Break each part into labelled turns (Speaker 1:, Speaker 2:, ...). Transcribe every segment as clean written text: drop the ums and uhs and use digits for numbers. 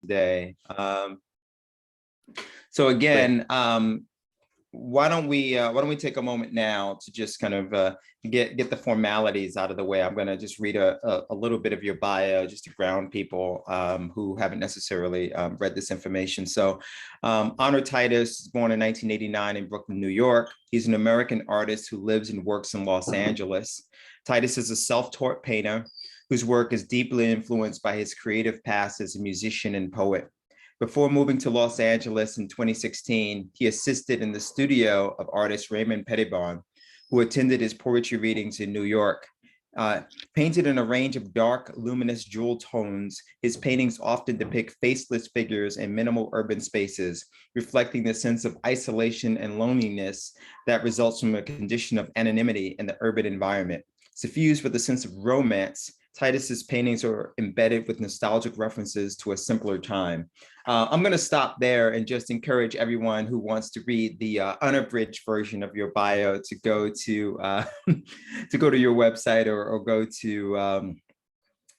Speaker 1: today. So again, why don't we take a moment now to just kind of get the formalities out of the way. I'm going to just read a little bit of your bio just to ground people who haven't necessarily read this information. So Honor Titus was born in 1989 in Brooklyn, New York. He's an American artist who lives and works in Los Angeles. Titus is a self-taught painter whose work is deeply influenced by his creative past as a musician and poet. Before moving to Los Angeles in 2016, he assisted in the studio of artist Raymond Pettibon, who attended his poetry readings in New York. Painted in a range of dark, luminous jewel tones, his paintings often depict faceless figures in minimal urban spaces, reflecting the sense of isolation and loneliness that results from a condition of anonymity in the urban environment. Suffused with a sense of romance, Titus's paintings are embedded with nostalgic references to a simpler time. I'm going to stop there and just encourage everyone who wants to read the unabridged version of your bio to go to your website or go to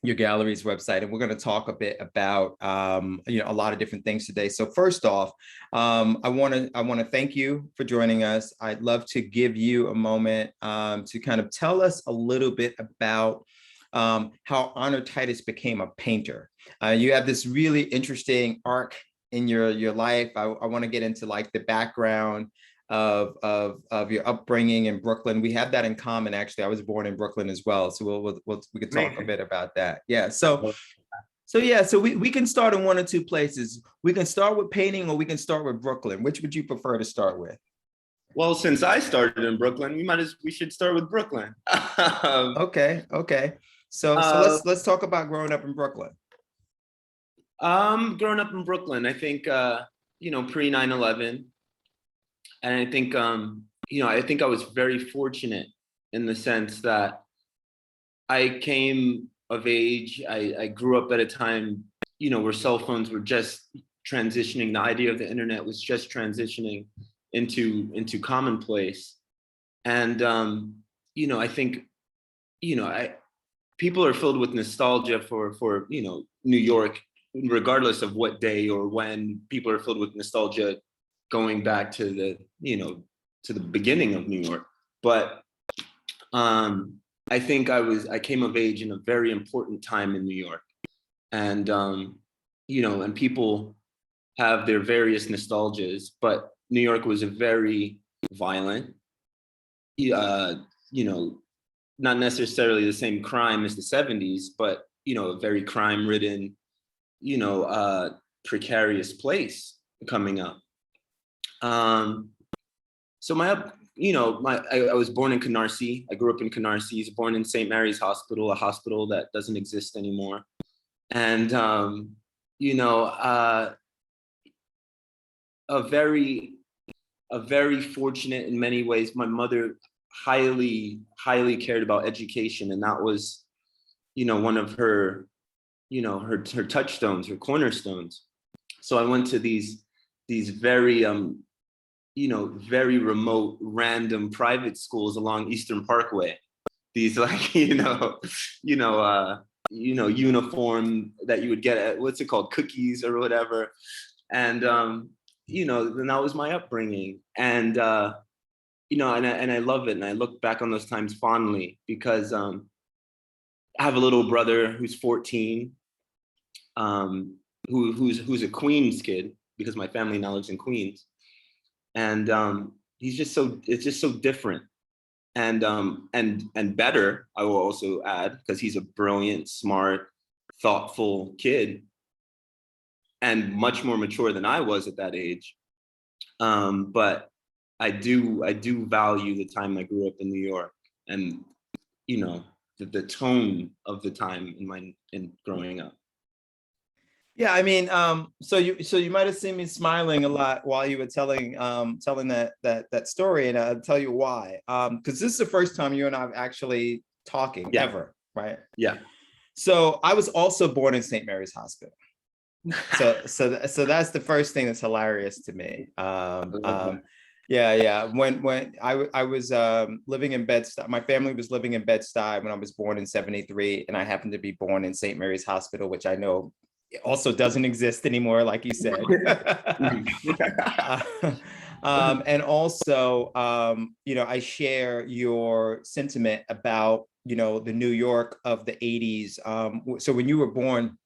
Speaker 1: your gallery's website, and we're going to talk a bit about a lot of different things today. So first off, I want to thank you for joining us. I'd love to give you a moment to kind of tell us a little bit about how Honor Titus became a painter. You have this really interesting arc in your life. I want to get into like the background of your upbringing in Brooklyn. We have that in common, actually. I was born in Brooklyn as well, so we could talk a bit about that. Yeah. So we can start in one or two places. We can start with painting, or we can start with Brooklyn. Which would you prefer to start with?
Speaker 2: Well, since I started in Brooklyn, we should start with Brooklyn.
Speaker 1: Okay. So let's talk about growing up in Brooklyn.
Speaker 2: Growing up in Brooklyn, I think pre 9/11, and I think I think I was very fortunate in the sense that I came of age. I grew up at a time where cell phones were just transitioning. The idea of the internet was just transitioning into commonplace, and I think people are filled with nostalgia for New York, regardless of what day or when. People are filled with nostalgia going back to the beginning of New York. But I think I came of age in a very important time in New York, and and people have their various nostalgias, but New York was a very violent, not necessarily the same crime as the 70s, but a very crime-ridden, precarious place coming up. So I was born in Canarsie. I grew up in Canarsie. I was born in St. Mary's Hospital, a hospital that doesn't exist anymore. And a very fortunate in many ways. My mother highly cared about education, and that was one of her her touchstones, her cornerstones. So I went to these very very remote, random private schools along Eastern Parkway. These uniform that you would get at, what's it called, Cookies or whatever. And then that was my upbringing. And and I love it. And I look back on those times fondly because I have a little brother who's 14, who's a Queens kid, because my family now lives in Queens. And it's just so different and better, I will also add, because he's a brilliant, smart, thoughtful kid and much more mature than I was at that age. But I do value the time I grew up in New York, and the tone of the time in growing up.
Speaker 1: Yeah, I mean, so you might have seen me smiling a lot while you were telling that story, and I'll tell you why. Because this is the first time you and I are actually talking ever, right?
Speaker 2: Yeah.
Speaker 1: So I was also born in St. Mary's Hospital. So that's the first thing that's hilarious to me. Yeah. When I was living in Bed-Stuy, my family was living in Bed-Stuy when I was born in '73, and I happened to be born in St. Mary's Hospital, which I know It also doesn't exist anymore, like you said. And also, I share your sentiment about, the New York of the 80s. So when you were born,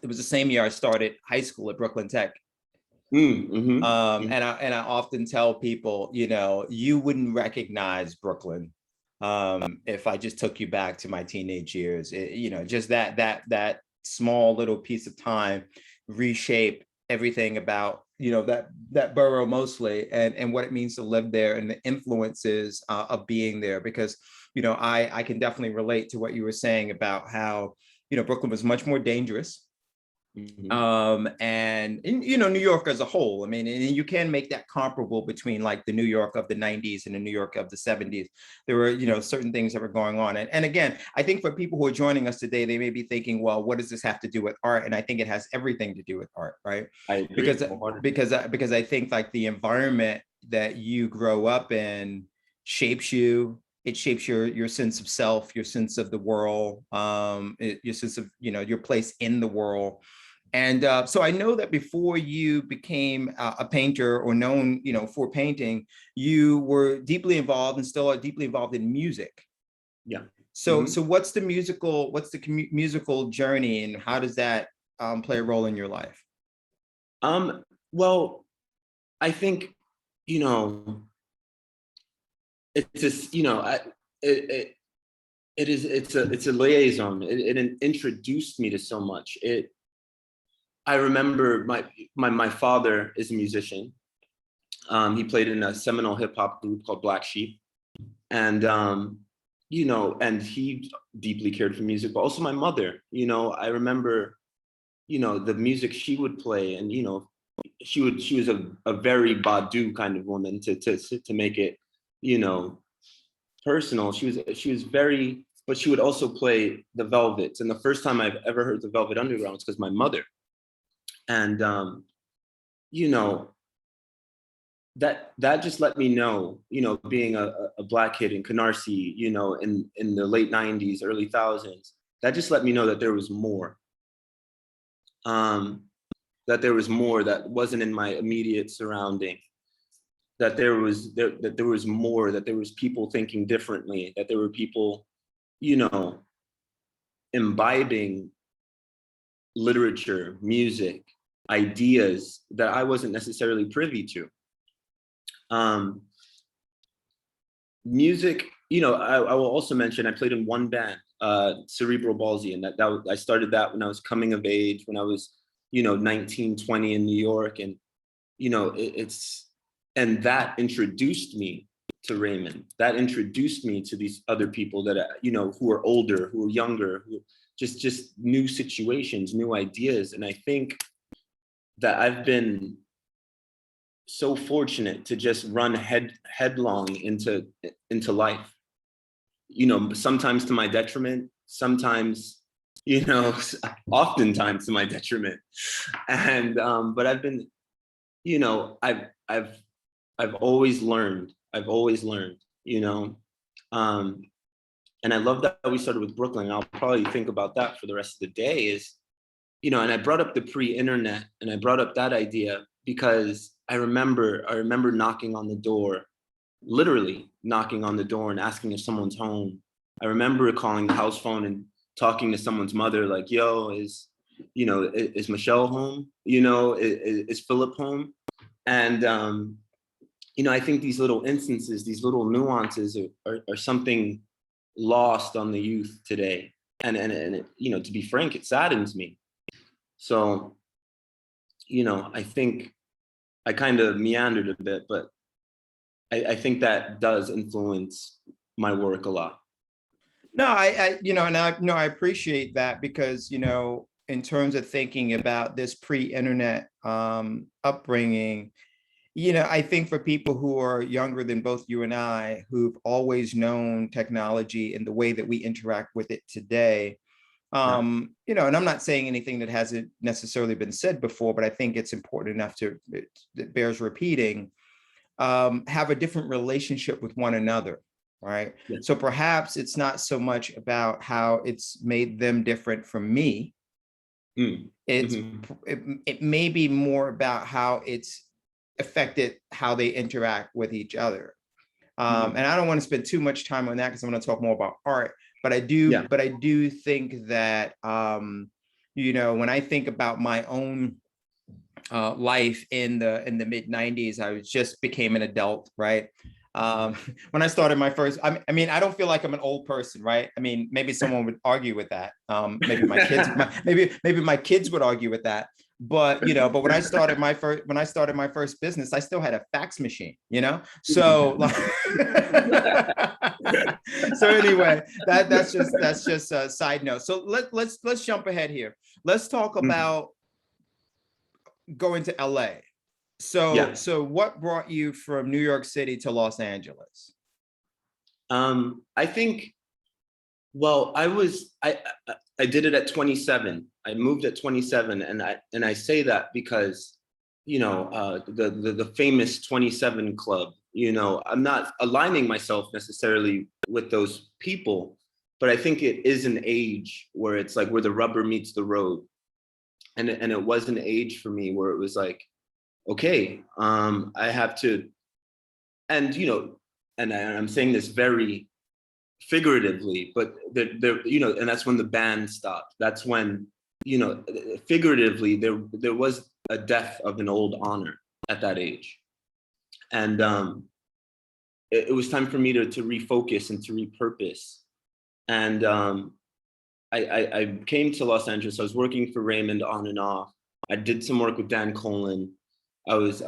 Speaker 1: it was the same year I started high school at Brooklyn Tech. And I often tell people, you wouldn't recognize Brooklyn if I just took you back to my teenage years. Just that small little piece of time reshape everything about that borough mostly, and what it means to live there, and the influences of being there. Because I can definitely relate to what you were saying about how Brooklyn was much more dangerous. And New York as a whole. I mean, and you can make that comparable between like the New York of the 90s and the New York of the 70s. There were certain things that were going on, and again, I think for people who are joining us today, they may be thinking, well, what does this have to do with art? And I think it has everything to do with art, right?
Speaker 2: I agree.
Speaker 1: Because I think like the environment that you grow up in shapes you. It shapes your sense of self, your sense of the world, your sense of your place in the world. And so I know that before you became a painter, or known, for painting, you were deeply involved, and still are deeply involved in music.
Speaker 2: Yeah.
Speaker 1: So what's the musical journey, and how does that play a role in your life?
Speaker 2: Well, I think it's just it's a liaison. It introduced me to so much. I remember my father is a musician. He played in a seminal hip hop group called Black Sheep, and and he deeply cared for music. But also my mother, I remember, the music she would play, and she was a very Badu kind of woman to make it, personal. She was very, but she would also play the Velvets. And the first time I've ever heard the Velvet Underground was because my mother. And that just let me know, being a Black kid in Canarsie, in the late 90s, early thousands, that just let me know that there was more. That there was more that wasn't in my immediate surrounding. That there was more, that there was people thinking differently, that there were people, imbibing literature, music, ideas that I wasn't necessarily privy to. Music, I will also mention, I played in one band, Cerebral Ballsy, and I started that when I was coming of age, when I was, 19, 20 in New York. And, and that introduced me to Raymond. That introduced me to these other people that, who are older, who are younger, who just new situations, new ideas. And I think that I've been so fortunate to just run headlong into life, sometimes to my detriment, sometimes, oftentimes to my detriment. And but I've been, I've always learned, and I love that we started with Brooklyn. I'll probably think about that for the rest of the day. Is, and I brought up the pre-internet, and I brought up that idea because I remember knocking on the door, literally knocking on the door and asking if someone's home. I remember calling the house phone and talking to someone's mother, like, yo, is Michelle home? Is Philip home? And, I think these little instances, these little nuances are something lost on the youth today. And it, to be frank, it saddens me. So, I think I kind of meandered a bit, but I think that does influence my work a lot.
Speaker 1: No, I appreciate that, because, in terms of thinking about this pre-internet upbringing, I think for people who are younger than both you and I, who've always known technology and the way that we interact with it today, and I'm not saying anything that hasn't necessarily been said before, but I think it's important enough that bears repeating, have a different relationship with one another, right? Yeah. So perhaps it's not so much about how it's made them different from me, It's
Speaker 2: Mhm.
Speaker 1: it may be more about how it's affected how they interact with each other.
Speaker 2: Mhm.
Speaker 1: And I don't want to spend too much time on that because I'm going to talk more about art. But
Speaker 2: Yeah.
Speaker 1: I do think that you know, when I think about my own life in the mid 90s, I was just became an adult, right? When I started my first, I mean, I don't feel like I'm an old person, right? I mean, maybe someone would argue with that. Maybe my kids, maybe my kids would argue with that. But you know, but when I started my first business, I still had a fax machine, you know. So like, so anyway, that's just a side note. So let's jump ahead here. Let's talk
Speaker 2: Mhm.
Speaker 1: about going to LA. So
Speaker 2: Yeah.
Speaker 1: what brought you from New York City to Los Angeles?
Speaker 2: I think, well, I did it at 27. I moved at 27, and I say that because, the famous 27 club. I'm not aligning myself necessarily with those people, but I think it is an age where it's like where the rubber meets the road, and it was an age for me where it was like, okay, I have to, and I'm saying this very figuratively, but and that's when the band stopped. That's when, figuratively, there was a death of an old honor at that age, and it was time for me to refocus and to repurpose. And I came to Los Angeles. I was working for Raymond on and off. I did some work with Dan Colen. I was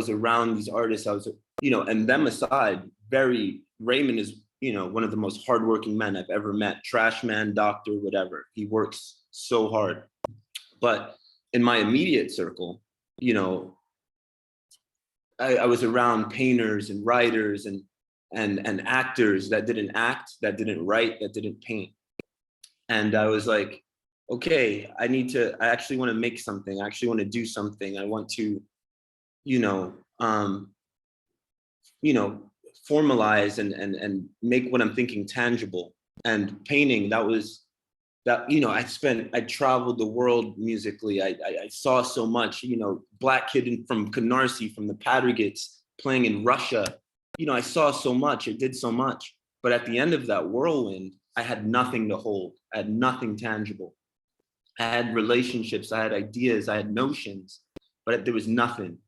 Speaker 2: around these artists. And them aside, Raymond is, one of the most hardworking men I've ever met. Trash man, doctor, whatever. He works so hard. But in my immediate circle, I was around painters and writers and actors that didn't act, that didn't write, that didn't paint. And I was like, okay, I actually want to make something. I actually want to do something. I want to, you know, um, you know, formalize and make what I'm thinking tangible. And painting, I traveled the world musically. I saw so much, Black kid from Canarsie, from the Patriots, playing in Russia. I saw so much, it did so much. But at the end of that whirlwind, I had nothing to hold. I had nothing tangible. I had relationships, I had ideas, I had notions, but there was nothing,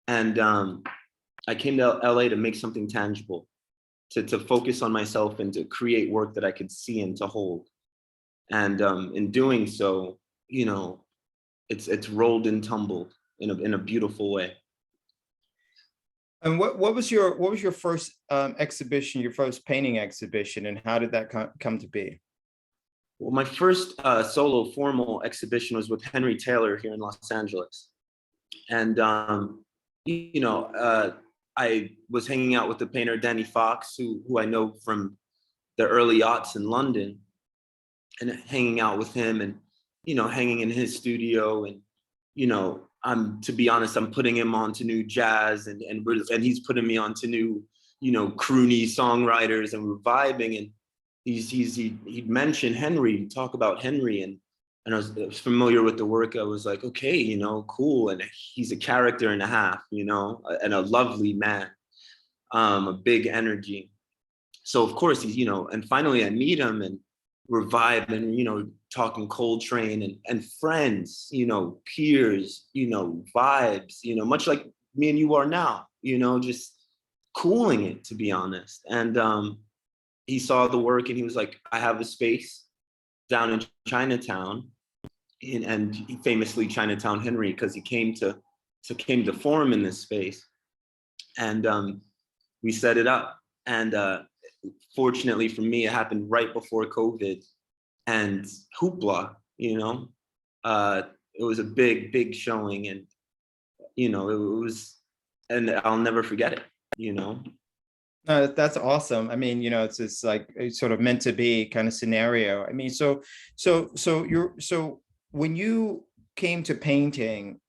Speaker 2: And I came to LA to make something tangible, to focus on myself and to create work that I could see and to hold. And in doing so, it's rolled and tumbled in a beautiful way.
Speaker 1: And what was your first exhibition, your first painting exhibition, and how did that come to be?
Speaker 2: Well, my first solo formal exhibition was with Henry Taylor here in Los Angeles. And, I was hanging out with the painter Danny Fox, who I know from the early aughts in London, and hanging out with him and, hanging in his studio. And, to be honest, I'm putting him onto new jazz and he's putting me onto new, croony songwriters, and we're vibing. And he'd mention Henry, talk about Henry, and I was familiar with the work. I was like, okay, cool. And he's a character and a half, and a lovely man, a big energy. So of course he's, and finally I meet him and we're vibing, talking Coltrane and friends, peers, vibes, much like me and you are now, just cooling it, to be honest. And he saw the work and he was like, I have a space down in Chinatown, and he famously Chinatown Henry, because he came to form in this space. And we set it up. And fortunately for me, it happened right before COVID and hoopla, it was a big showing, and, it was, and I'll never forget it,
Speaker 1: No, that's awesome. I mean, it's like a sort of meant to be kind of scenario. I mean, so when you came to painting,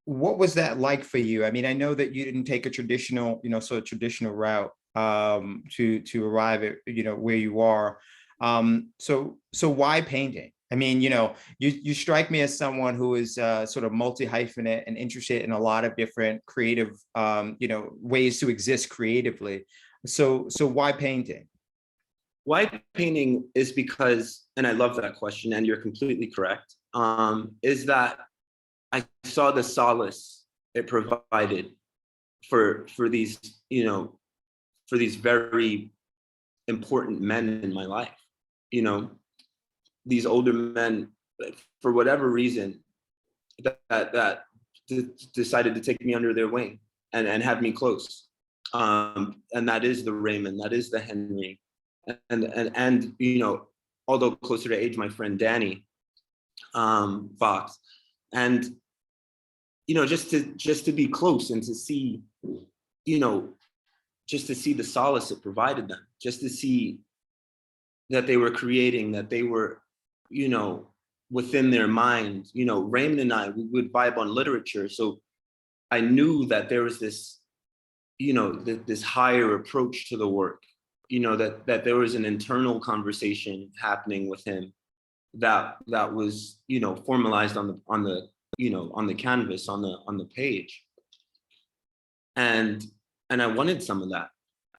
Speaker 1: what was that like for you? I mean, I know that you didn't take a traditional, sort of traditional route to arrive at, where you are. So why painting? I mean, you strike me as someone who is sort of multi-hyphenate and interested in a lot of different creative, ways to exist creatively. So why painting?
Speaker 2: Why painting is because, and I love that question, and you're completely correct, is that I saw the solace it provided for these, for these very important men in my life. These older men, for whatever reason, that decided to take me under their wing and have me close. And that is the Raymond, that is the Henry, and although closer to age, my friend Danny Fox, and just to be close and to see, just to see the solace it provided them, just to see that they were creating, that they were, within their mind. Raymond and I, we would vibe on literature, so I knew that there was this, this higher approach to the work, that there was an internal conversation happening with him that was, formalized on the canvas, on the page. And I wanted some of that.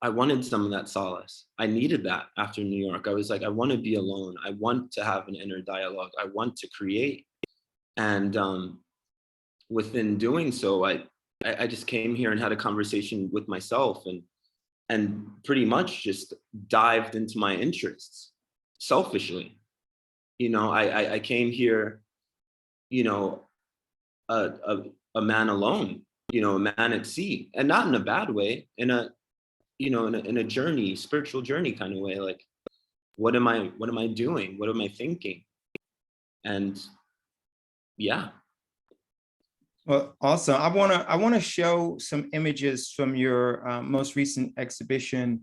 Speaker 2: I wanted some of that solace. I needed that after New York. I was like, I want to be alone. I want to have an inner dialogue. I want to create. And within doing so, I just came here and had a conversation with myself and pretty much just dived into my interests selfishly. I came here, a man alone, a man at sea, and not in a bad way, in a journey, spiritual journey kind of way. Like, what am I doing? What am I thinking? And yeah.
Speaker 1: Well, awesome. I want to show some images from your most recent exhibition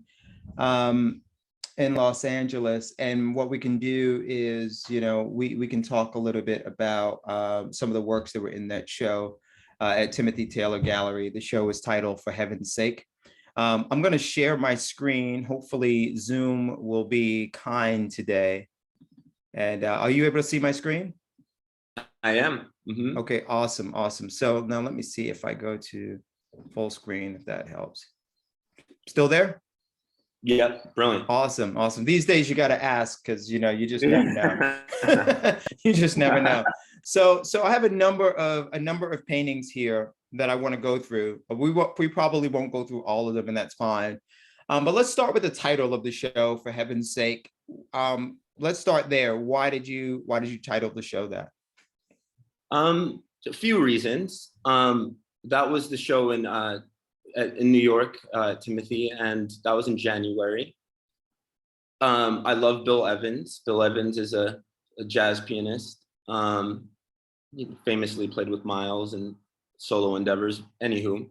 Speaker 1: in Los Angeles. And what we can do is, we can talk a little bit about some of the works that were in that show at Timothy Taylor Gallery. The show is titled For Heaven's Sake. I'm going to share my screen. Hopefully Zoom will be kind today. And are you able to see my screen?
Speaker 2: I am. Mm-hmm.
Speaker 1: Okay, awesome. So now let me see if I go to full screen, if that helps. Still there?
Speaker 2: Yeah, brilliant.
Speaker 1: Awesome. These days you got to ask, because you just never know. You just never know. So I have a number of paintings here that I want to go through. We probably won't go through all of them, and that's fine. But let's start with the title of the show, For Heaven's Sake. Let's start there. Why did you title the show that?
Speaker 2: A few reasons. That was the show in New York, Timothy, and that was in January. I love Bill Evans. Bill Evans is a jazz pianist. He famously played with Miles and solo endeavors. Anywho,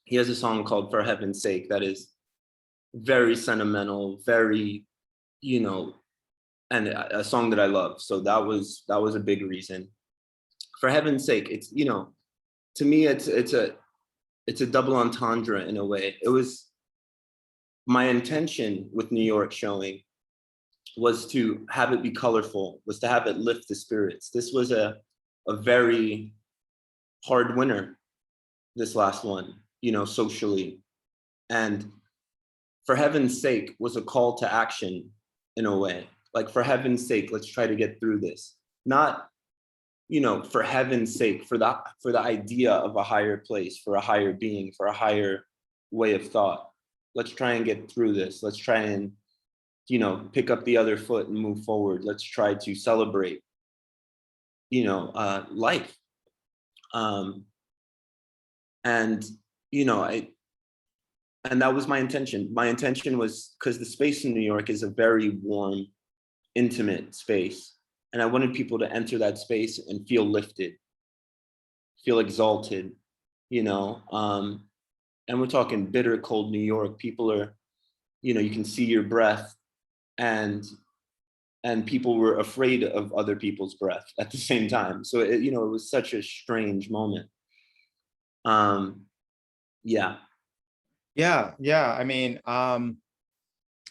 Speaker 2: he has a song called For Heaven's Sake that is very sentimental, very, and a song that I love. So that was a big reason. For Heaven's Sake, it's, to me, it's a double entendre in a way. It was my intention with New York showing was to have it be colorful, was to have it lift the spirits. This was a very hard winter, this last one, socially. And For Heaven's Sake was a call to action in a way. Like, for heaven's sake, let's try to get through this. Not, for heaven's sake, for the idea of a higher place, for a higher being, for a higher way of thought. Let's try and get through this. Let's try and, pick up the other foot and move forward. Let's try to celebrate, life. And that was my intention. My intention was, because the space in New York is a very warm, intimate space. And I wanted people to enter that space and feel lifted, feel exalted, and we're talking bitter, cold New York. People are, you can see your breath, and people were afraid of other people's breath at the same time. So, it was such a strange moment. Yeah.
Speaker 1: Yeah. I mean,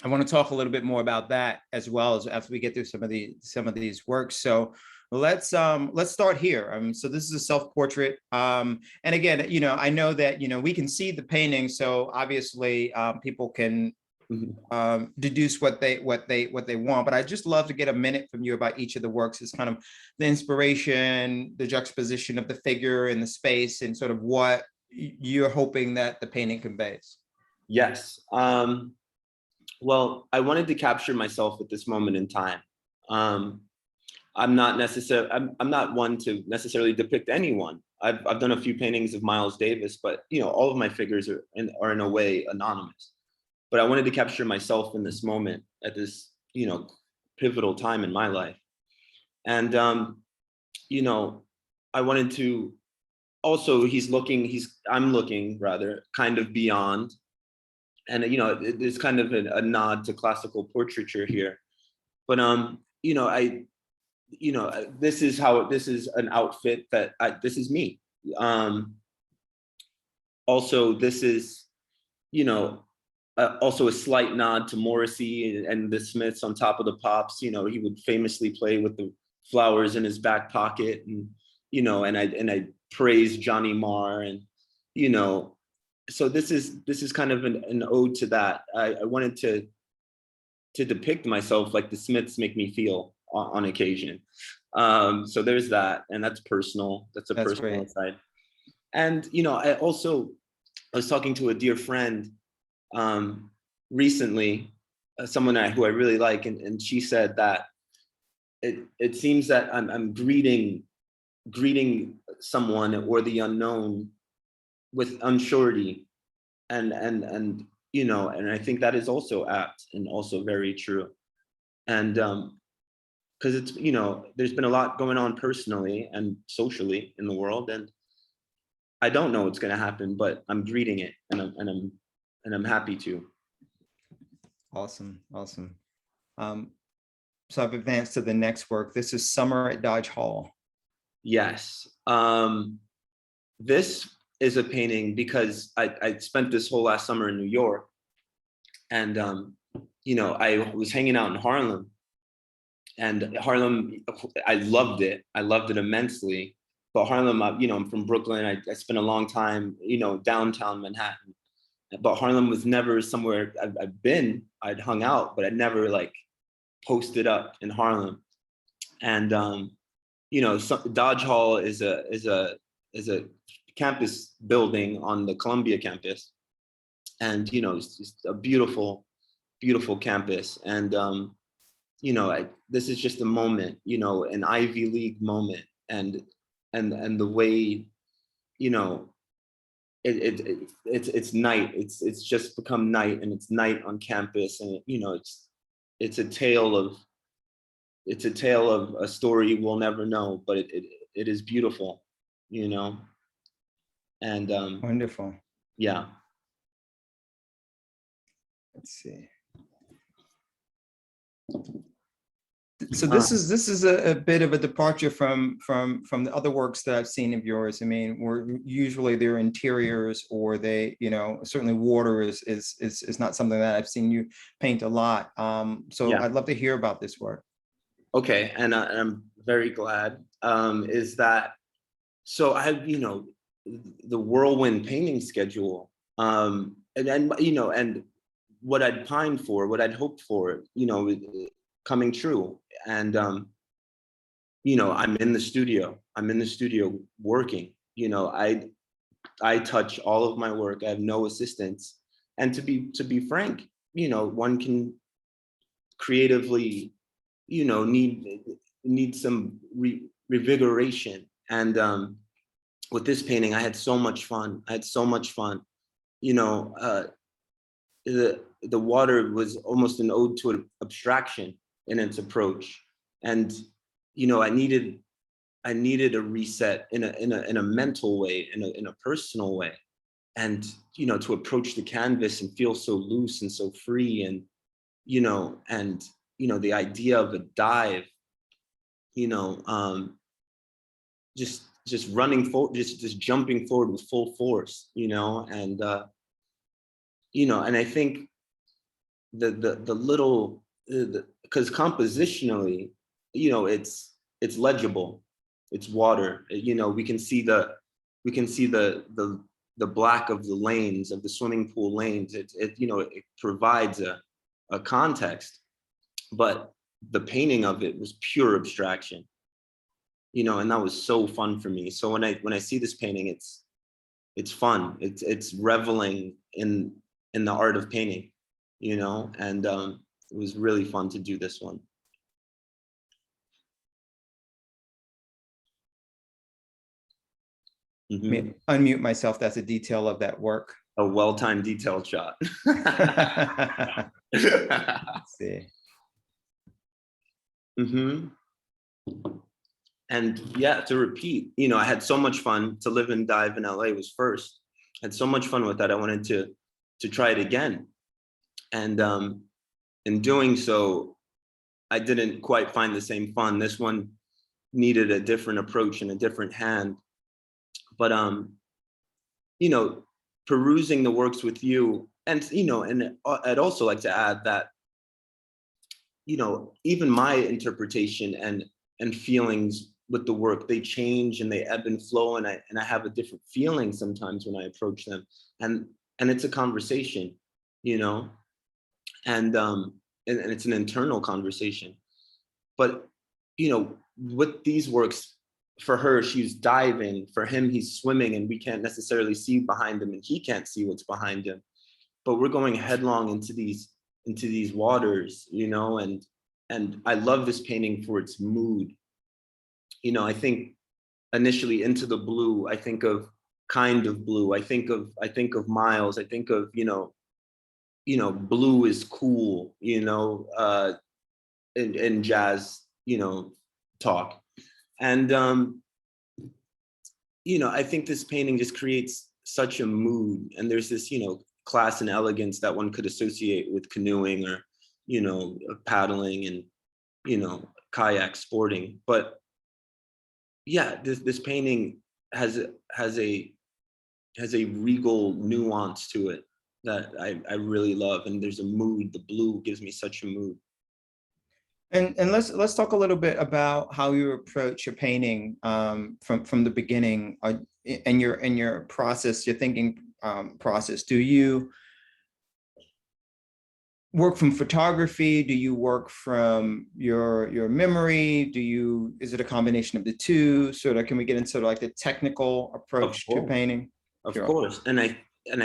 Speaker 1: I want to talk a little bit more about that as well as after we get through some of these works. So let's start here. So this is a self-portrait. And again, I know that, we can see the painting. So obviously people can deduce what they want, but I'd just love to get a minute from you about each of the works. It's kind of the inspiration, the juxtaposition of the figure in the space, and sort of what you're hoping that the painting conveys.
Speaker 2: Yes. Well, I wanted to capture myself at this moment in time. I'm not one to necessarily depict anyone. I've done a few paintings of Miles Davis, but all of my figures are in a way anonymous. But I wanted to capture myself in this moment at this pivotal time in my life, and I wanted to also I'm looking rather kind of beyond. And it's kind of a nod to classical portraiture here, but this is an outfit that this is me. Also, this is also a slight nod to Morrissey and the Smiths on Top of the Pops. He would famously play with the flowers in his back pocket, and and I praise Johnny Marr, and so this is kind of an ode to that. I wanted to depict myself like the Smiths make me feel on occasion. So there's that, and that's personal. That's personal side. And I was talking to a dear friend recently, someone who I really like, and she said that it seems that I'm greeting someone or the unknown with unsurety, and I think that is also apt and also very true. And because it's there's been a lot going on personally and socially in the world, and I don't know what's going to happen, but I'm greeting it, and I'm happy to.
Speaker 1: Awesome. So I've advanced to the next work. This is Summer at Dodge Hall. Yes.
Speaker 2: This is a painting because I spent this whole last summer in New York, and I was hanging out in Harlem, and Harlem, I loved it immensely. But Harlem, I'm from Brooklyn. I spent a long time, downtown Manhattan. But Harlem was never somewhere I've been. I'd hung out, but I'd never posted up in Harlem. And Dodge Hall is a campus building on the Columbia campus, and it's just a beautiful campus. And this is just a moment, an Ivy League moment, and the way it's night. It's just become night, and it's night on campus, and it's a tale of a story we'll never know, but it is beautiful, and
Speaker 1: wonderful.
Speaker 2: Yeah.
Speaker 1: Let's see. So this is a bit of a departure from the other works that I've seen of yours. I mean, usually they're interiors, or they, certainly water is not something that I've seen you paint a lot. So yeah. I'd love to hear about this work.
Speaker 2: Okay, and I'm very glad. Is that so? I have the whirlwind painting schedule, and what I'd pined for, what I'd hoped for, coming true. And I'm in the studio working. I touch all of my work. I have no assistants, and to be frank, one can creatively need some revigoration. And with this painting, I had so much fun. The water was almost an ode to an abstraction in its approach, and I needed a reset in a mental way, in a personal way, and to approach the canvas and feel so loose and so free, and the idea of a dive, just running forward, just jumping forward with full force, and I think the little, because compositionally, you know, it's legible, it's water. You know, we can see the black of the lanes, of the swimming pool lanes. It you know, it provides a context, but the painting of it was pure abstraction, you know, and that was so fun for me. So when I see this painting, it's fun. It's reveling in the art of painting, you know, and it was really fun to do this one.
Speaker 1: Let me unmute myself. That's a detail of that work.
Speaker 2: A well-timed detailed shot.
Speaker 1: Let's see.
Speaker 2: And yeah, to repeat, you know, I had so much fun. To live and dive in LA was first. I had so much fun with that. I wanted to try it again. And in doing so, I didn't quite find the same fun. This one needed a different approach and a different hand. But you know, perusing the works with you, and you know, and I'd also like to add that, you know, even my interpretation and feelings with the work, they change and they ebb and flow, and I have a different feeling sometimes when I approach them, and it's a conversation, you know, and it's an internal conversation. But you know, with these works, for her, she's diving. For him, he's swimming, and we can't necessarily see behind him, and he can't see what's behind him. But we're going headlong into these waters, you know. And I love this painting for its mood. You know, I think initially Into the Blue, I think of Kind of Blue. I think of Miles. I think of, you know, blue is cool, you know, in jazz, you know, talk. And, you know, I think this painting just creates such a mood. And there's this, you know, class and elegance that one could associate with canoeing or, you know, paddling and, you know, kayak sporting. But yeah, this painting has a regal nuance to it that I really love. And there's a mood. The blue gives me such a mood.
Speaker 1: And let's talk a little bit about how you approach your painting from the beginning, and your process, your thinking process. Do you work from photography? Do you work from your memory? Is it a combination of the two? Sort of, can we get into like the technical approach to painting?
Speaker 2: Of course, and I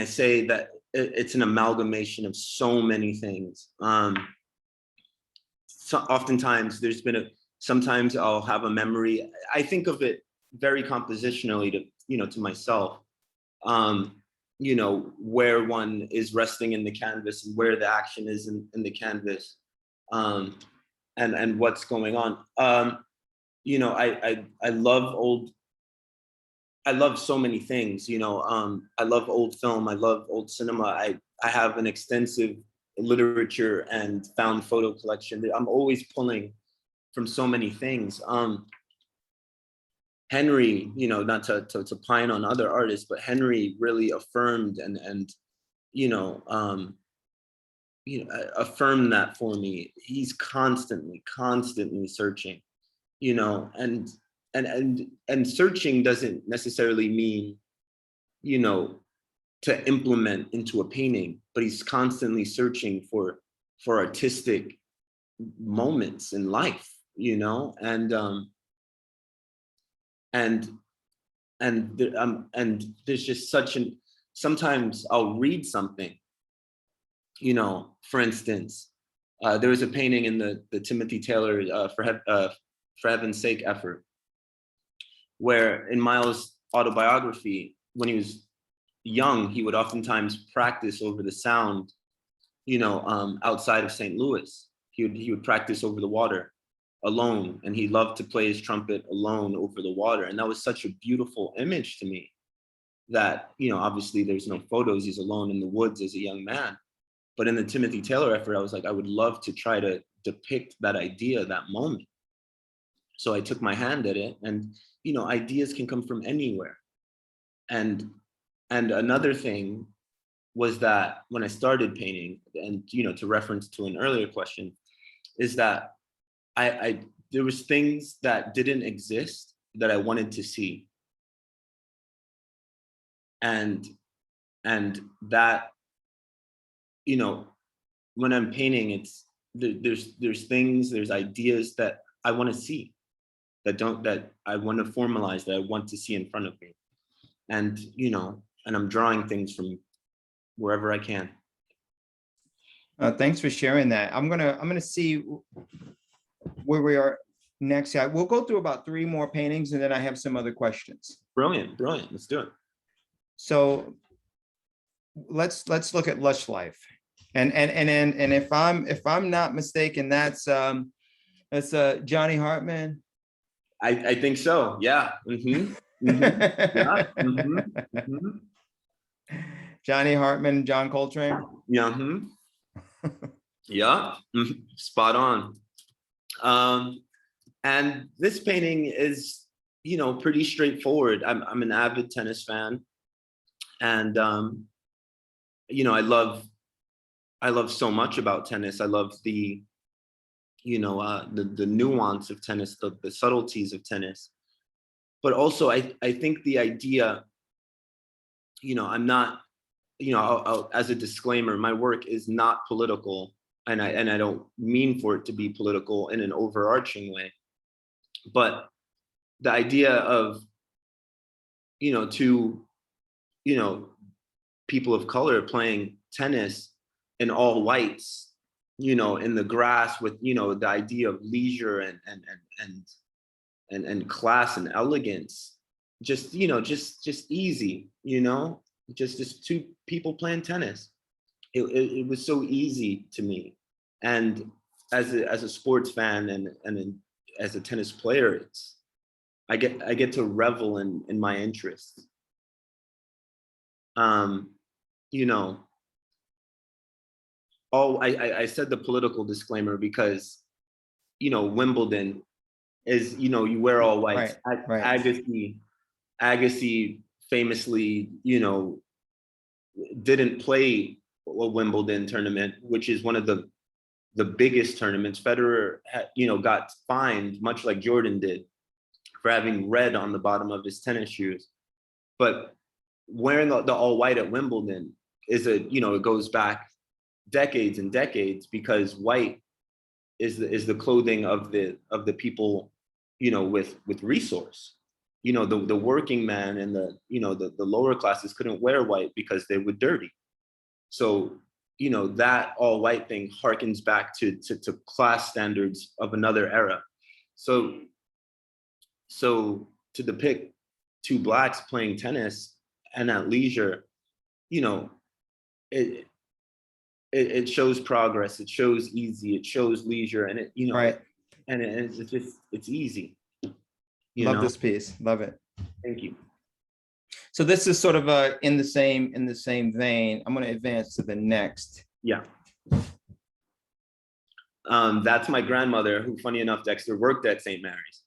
Speaker 2: say that it's an amalgamation of so many things. So oftentimes sometimes I'll have a memory. I think of it very compositionally to myself, you know, where one is resting in the canvas and where the action is in the canvas, and what's going on. You know, I love so many things, you know. I love old film, I love old cinema. I have an extensive literature and found photo collection. I'm always pulling from so many things. Henry, you know, not to pine on other artists, but Henry really affirmed and affirmed that for me. He's constantly searching, you know, and searching doesn't necessarily mean, you know, to implement into a painting, but he's constantly searching for artistic moments in life, you know, and there's just sometimes I'll read something, you know, for instance, there was a painting in the Timothy Taylor For Heaven's Sake effort, where in Miles' autobiography, when he was young, he would oftentimes practice over the sound, you know, outside of St. Louis. He would practice over the water alone, and he loved to play his trumpet alone over the water. And that was such a beautiful image to me that, you know, obviously there's no photos, he's alone in the woods as a young man. But in the Timothy Taylor effort, I was like, I would love to try to depict that idea, that moment. So I took my hand at it, and, you know, ideas can come from anywhere. And another thing was that when I started painting, and to reference to an earlier question, is that I there was things that didn't exist that I wanted to see, and that when I'm painting, it's there's things, there's ideas that I want to see, that I want to formalize, that I want to see in front of me, and I'm drawing things from wherever I can.
Speaker 1: Thanks for sharing that. I'm gonna see where we are next. Yeah, we'll go through about 3 more paintings, and then I have some other questions.
Speaker 2: Brilliant. Let's do it.
Speaker 1: So let's look at Lush Life, and if I'm not mistaken, that's Johnny Hartman.
Speaker 2: I think so. Yeah. Yeah.
Speaker 1: Johnny Hartman, John Coltrane.
Speaker 2: Yeah. Yeah. Spot on. And this painting is, pretty straightforward. I'm an avid tennis fan, and I love so much about tennis. I love the the nuance of tennis, the subtleties of tennis, but also I think the idea, I'm not, I'll, as a disclaimer, my work is not political, and I don't mean for it to be political in an overarching way, but the idea of two people of color playing tennis in all whites, in the grass, with the idea of leisure and class and elegance, just easy, just 2 people playing tennis. It was so easy to me, and as a sports fan and as a tennis player, I get to revel in my interests. I said the political disclaimer because Wimbledon is, you wear all white.
Speaker 1: Right.
Speaker 2: Agassi famously, didn't play a Wimbledon tournament, which is one of the biggest tournaments. Federer got fined, much like Jordan did, for having red on the bottom of his tennis shoes. But wearing the all white at Wimbledon is it goes back decades and decades, because white is the clothing of the people, with resource. The working man and the lower classes couldn't wear white because they were dirty. So that all white thing harkens back to class standards of another era. So to depict 2 Blacks playing tennis and at leisure, it shows progress, it shows easy, it shows leisure, and it
Speaker 1: Right.
Speaker 2: And it's easy.
Speaker 1: Love this piece. Love it.
Speaker 2: Thank you.
Speaker 1: So this is sort of in the same vein. I'm going to advance to the next.
Speaker 2: Yeah. That's my grandmother, who, funny enough, Dexter, worked at St. Mary's.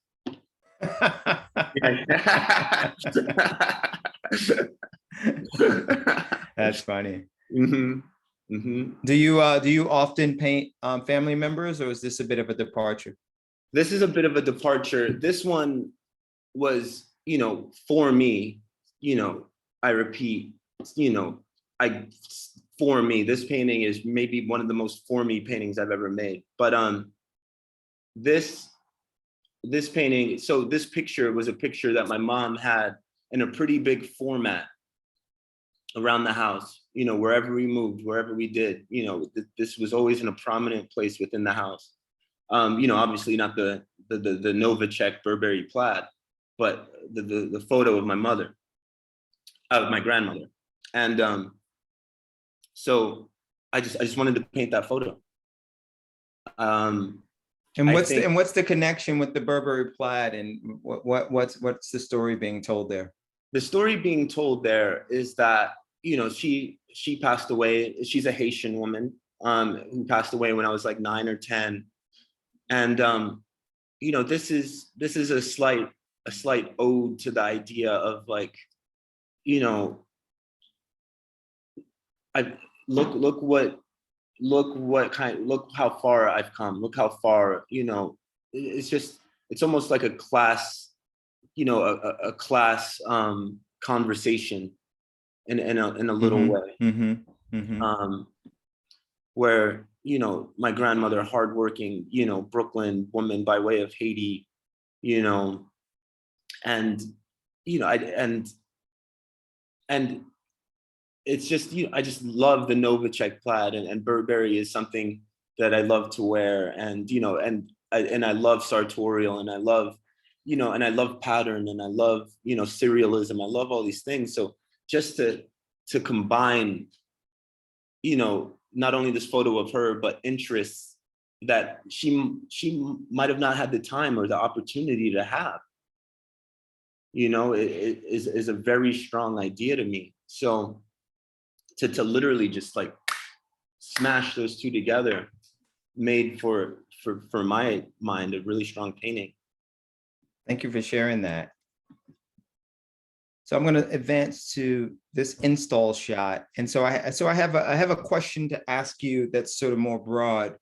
Speaker 1: That's funny.
Speaker 2: Mm-hmm.
Speaker 1: Do you often paint family members, or is this a bit of a departure?
Speaker 2: This is a bit of a departure. This one was, for me, I repeat, for me, this painting is maybe one of the most for me paintings I've ever made. But this painting, so this picture was a picture that my mom had in a pretty big format around the house, wherever we moved, wherever we did, this was always in a prominent place within the house. Obviously not the Novacek Burberry plaid, but the photo of my mother, of my grandmother. And so I just wanted to paint that photo. And
Speaker 1: what's the connection with the Burberry plaid, and what's the story being told there?
Speaker 2: The story being told there is that, she passed away. She's a Haitian woman who passed away when I was like 9 or 10. And this is a slight ode to the idea of, like, I look how far I've come. Look how far, it's almost like a class, a class conversation in a little way. Where, my grandmother, hardworking, Brooklyn woman by way of Haiti, and, and it's just, I just love the Novacek plaid, and Burberry is something that I love to wear. And, I love sartorial, and I love, and I love pattern, and I love, serialism. I love all these things. So just to combine, not only this photo of her, but interests that she might have not had the time or the opportunity to have, it is a very strong idea to me. So to literally just like smash those two together made for my mind a really strong painting.
Speaker 1: Thank you for sharing that. So I'm going to advance to this install shot. And so I have a question to ask you that's sort of more broad.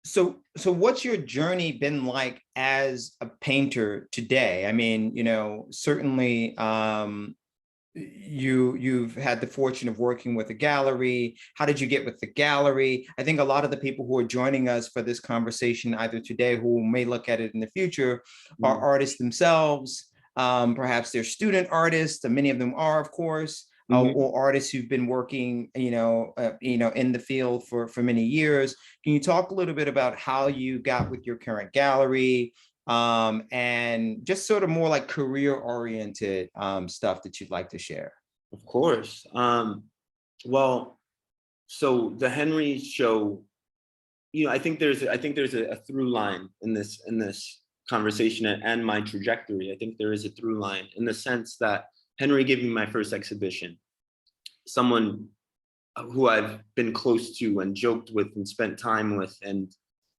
Speaker 1: So what's your journey been like as a painter today? I mean, certainly you've had the fortune of working with a gallery. How did you get with the gallery? I think a lot of the people who are joining us for this conversation, either today, who may look at it in the future, are artists themselves. Perhaps they're student artists, and many of them are, of course, or artists who've been working, in the field for many years. Can you talk a little bit about how you got with your current gallery, and just sort of more like career-oriented stuff that you'd like to share?
Speaker 2: Of course. Well, so the Henry show, I think there's a through line in this conversation and my trajectory. I think there is a through line in the sense that Henry gave me my first exhibition. Someone who I've been close to and joked with and spent time with, and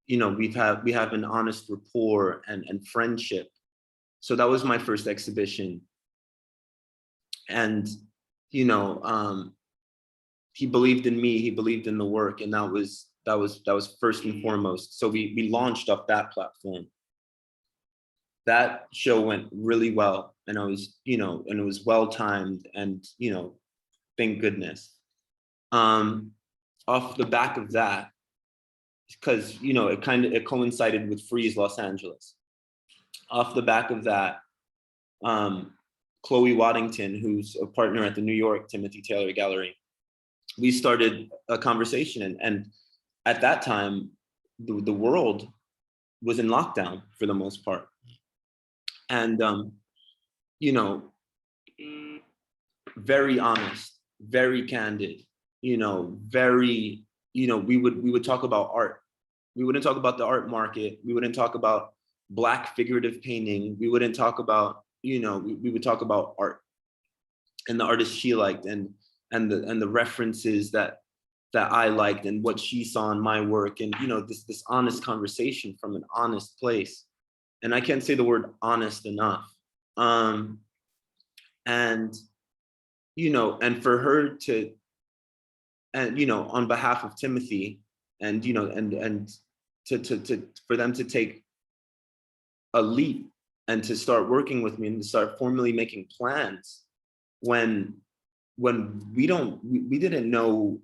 Speaker 2: we have an honest rapport and friendship. So that was my first exhibition, and he believed in me. He believed in the work, and that was first and foremost. So we launched off that platform. That show went really well, and I was, and it was well timed, and thank goodness. Off the back of that, because it coincided with Freeze Los Angeles. Off the back of that, Chloe Waddington, who's a partner at the New York Timothy Taylor Gallery, we started a conversation, and at that time, the world was in lockdown for the most part. And, very honest, very candid, very, we would talk about art. We wouldn't talk about the art market. We wouldn't talk about Black figurative painting. We wouldn't talk about, we would talk about art and the artists she liked, and the references that I liked, and what she saw in my work, and this honest conversation from an honest place. And I can't say the word honest enough. And for her to, and on behalf of Timothy, and and for them to take a leap and to start working with me and to start formally making plans when we didn't know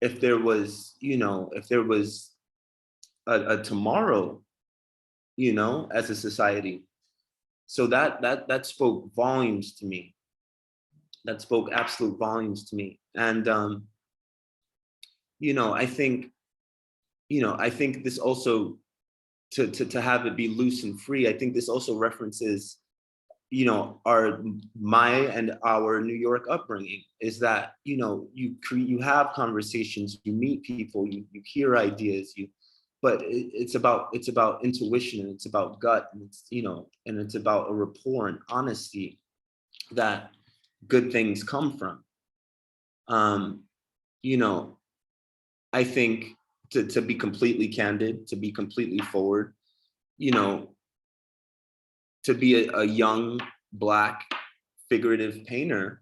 Speaker 2: if there was a tomorrow, as a society. So that spoke volumes to me. That spoke absolute volumes to me. And I think this also, to have it be loose and free, I think this also references, my and our New York upbringing, is that, you have conversations, you meet people, you hear ideas, but it's about intuition, and it's about gut, and it's about a rapport and honesty that good things come from. I think to be completely candid, to be completely forward, to be a young Black figurative painter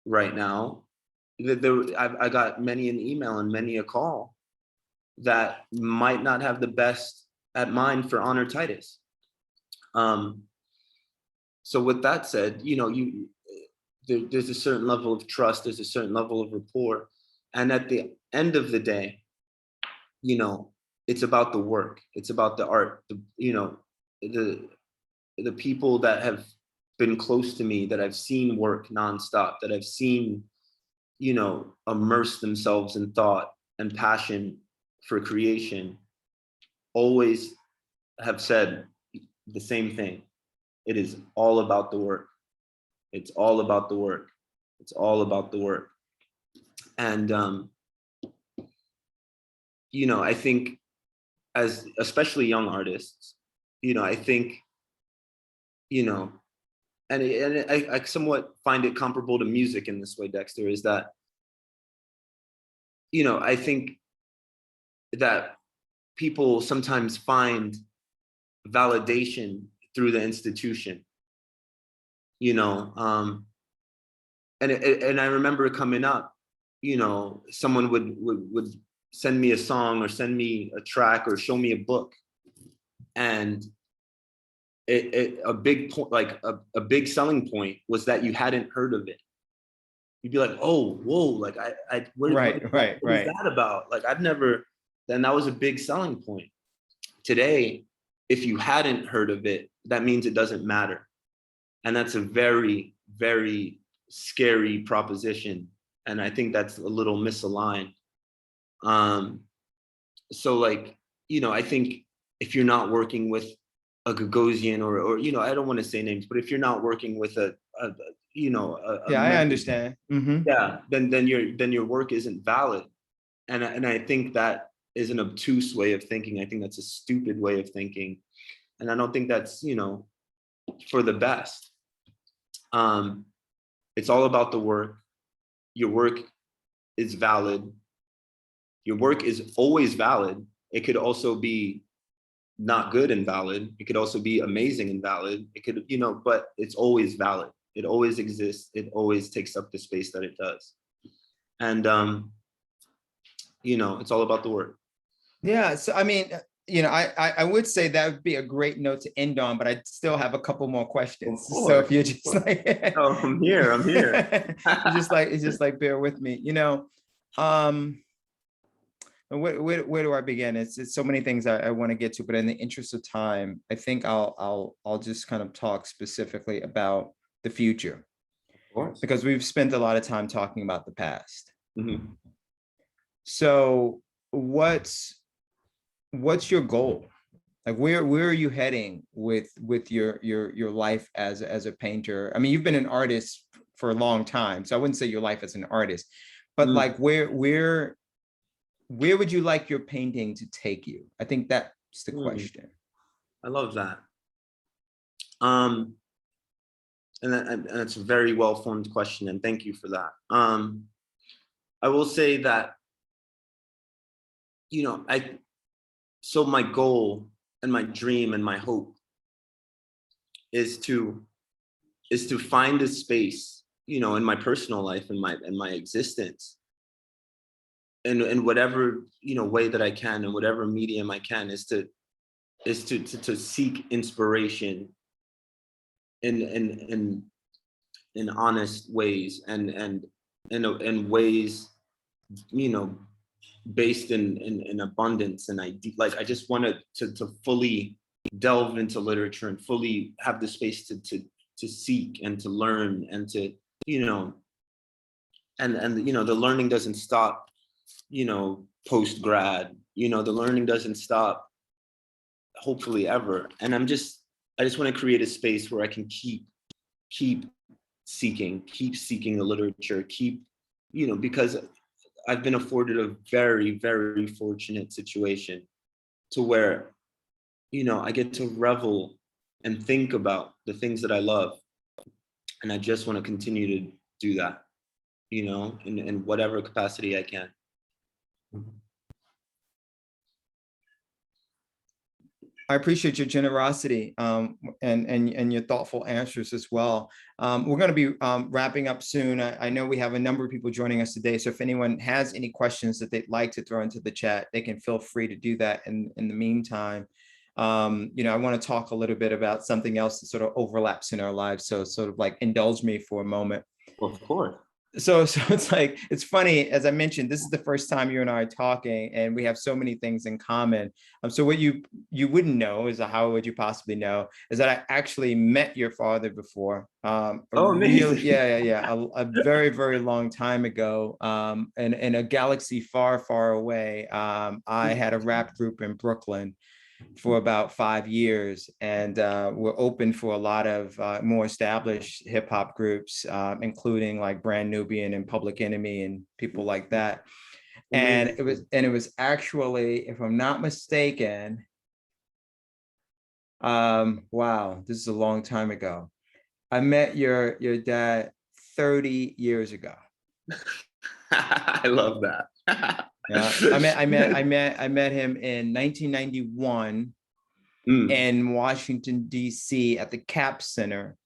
Speaker 2: right now, I got many an email and many a call that might not have the best at mind for Honor Titus. So with that said, there's a certain level of trust, there's a certain level of rapport. And at the end of the day, it's about the work, it's about the art, the people that have been close to me, that I've seen work nonstop, that I've seen, immerse themselves in thought and passion for creation, always have said the same thing. It is all about the work. It's all about the work. It's all about the work. And, I think as especially young artists, I think, and I somewhat find it comparable to music in this way, Dexter, is that, I think that people sometimes find validation through the institution, and I remember coming up, someone would send me a song or send me a track or show me a book, and a big point, like a big selling point, was that you hadn't heard of it. You'd be like, oh, whoa, like what is that about? Like I've never. Then that was a big selling point. Today, if you hadn't heard of it, that means it doesn't matter. And that's a very, very scary proposition. And I think that's a little misaligned. So like, I think if you're not working with a Gagosian or I don't want to say names, but if you're not working with a
Speaker 1: I understand. Mm-hmm.
Speaker 2: Yeah, then your work isn't valid. And I think that is an obtuse way of thinking. I think that's a stupid way of thinking. And I don't think that's, for the best. It's all about the work. Your work is valid. Your work is always valid. It could also be not good and valid. It could also be amazing and valid. It could, but it's always valid. It always exists. It always takes up the space that it does. And, it's all about the work.
Speaker 1: Yeah. So, I mean, I would say that would be a great note to end on, but I still have a couple more questions. So if you're just like,
Speaker 2: oh, I'm here.
Speaker 1: it's just like, bear with me, where do I begin? It's so many things I want to get to, but in the interest of time, I think I'll just kind of talk specifically about the future,
Speaker 2: of course,
Speaker 1: because we've spent a lot of time talking about the past.
Speaker 2: Mm-hmm.
Speaker 1: So what's your goal? Like where are you heading with your life as a painter? I mean, you've been an artist for a long time, so I wouldn't say your life as an artist, but like where would you like your painting to take you? I think that's the question.
Speaker 2: I love that. And that's a very well-formed question, and thank you for that. I will say that, so my goal and my dream and my hope is to find a space, in my personal life and my existence, in whatever way that I can, in whatever medium I can, is to seek inspiration in honest ways and in ways based in abundance. And I just wanted to fully delve into literature and fully have the space to seek and to learn and to and the learning doesn't stop post grad. The learning doesn't stop, hopefully, ever. And I just want to create a space where I can keep seeking the literature, because I've been afforded a very, very fortunate situation to where, I get to revel and think about the things that I love. And I just want to continue to do that, in whatever capacity I can.
Speaker 1: I appreciate your generosity and your thoughtful answers as well. We're going to be wrapping up soon. I know we have a number of people joining us today. So if anyone has any questions that they'd like to throw into the chat, they can feel free to do that in the meantime. I want to talk a little bit about something else that sort of overlaps in our lives. So sort of like indulge me for a moment.
Speaker 2: Of course.
Speaker 1: So it's like, it's funny, as I mentioned, this is the first time you and I are talking, and we have so many things in common. So what you wouldn't know is, how would you possibly know, is that I actually met your father before.
Speaker 2: Oh, amazing.
Speaker 1: A very, very long time ago, in a galaxy far, far away. I had a rap group in Brooklyn for about 5 years, and we're open for a lot of more established hip hop groups, including like Brand Nubian and Public Enemy and people like that. And it was actually, if I'm not mistaken, wow, this is a long time ago. I met your dad 30 years ago.
Speaker 2: I love that.
Speaker 1: Yeah, I met him in 1991 in Washington, D.C. at the Gantt Center,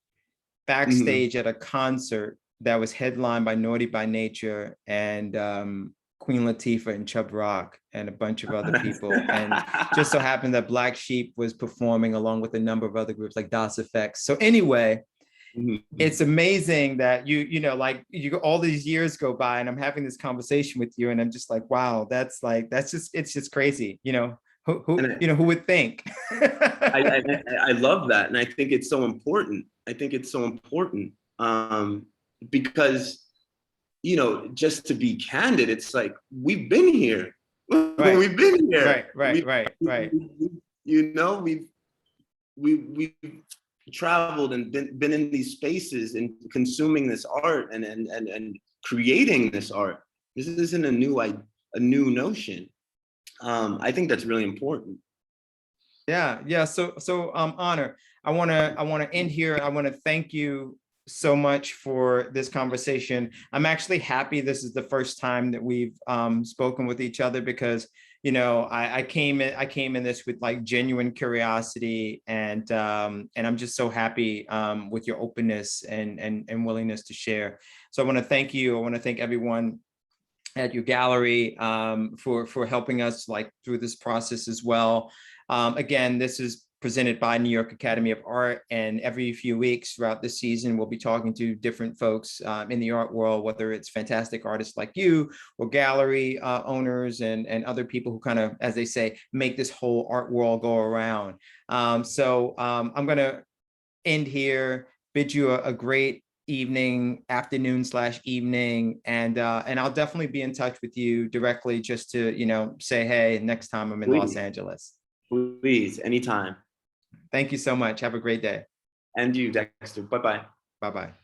Speaker 1: backstage at a concert that was headlined by Naughty by Nature and Queen Latifah and Chubb Rock and a bunch of other people. And just so happened that Black Sheep was performing along with a number of other groups like Das Effects. So anyway, it's amazing that all these years go by and I'm having this conversation with you, and I'm just like, wow, it's just crazy. Who would think?
Speaker 2: I love that. And I think it's so important. Because, just to be candid, it's like, we've been here.
Speaker 1: Right.
Speaker 2: We've been here.
Speaker 1: Right.
Speaker 2: We've traveled and been in these spaces and consuming this art and creating this art. This isn't a new notion. I think that's really important.
Speaker 1: Yeah. So Honor, I want to end here. I want to thank you so much for this conversation. I'm actually happy this is the first time that we've spoken with each other, because I came in this with like genuine curiosity, and I'm just so happy with your openness and willingness to share. So I want to thank you. I want to thank everyone at your gallery for helping us through this process as well. Again, this is presented by New York Academy of Art, and every few weeks throughout the season, we'll be talking to different folks in the art world, whether it's fantastic artists like you or gallery owners and other people who kind of, as they say, make this whole art world go around. So I'm gonna end here, bid you a great afternoon/evening, and I'll definitely be in touch with you directly just to say, hey, next time I'm in Los Angeles.
Speaker 2: Please, anytime.
Speaker 1: Thank you so much. Have a great day.
Speaker 2: And you, Dexter. Bye-bye.
Speaker 1: Bye-bye.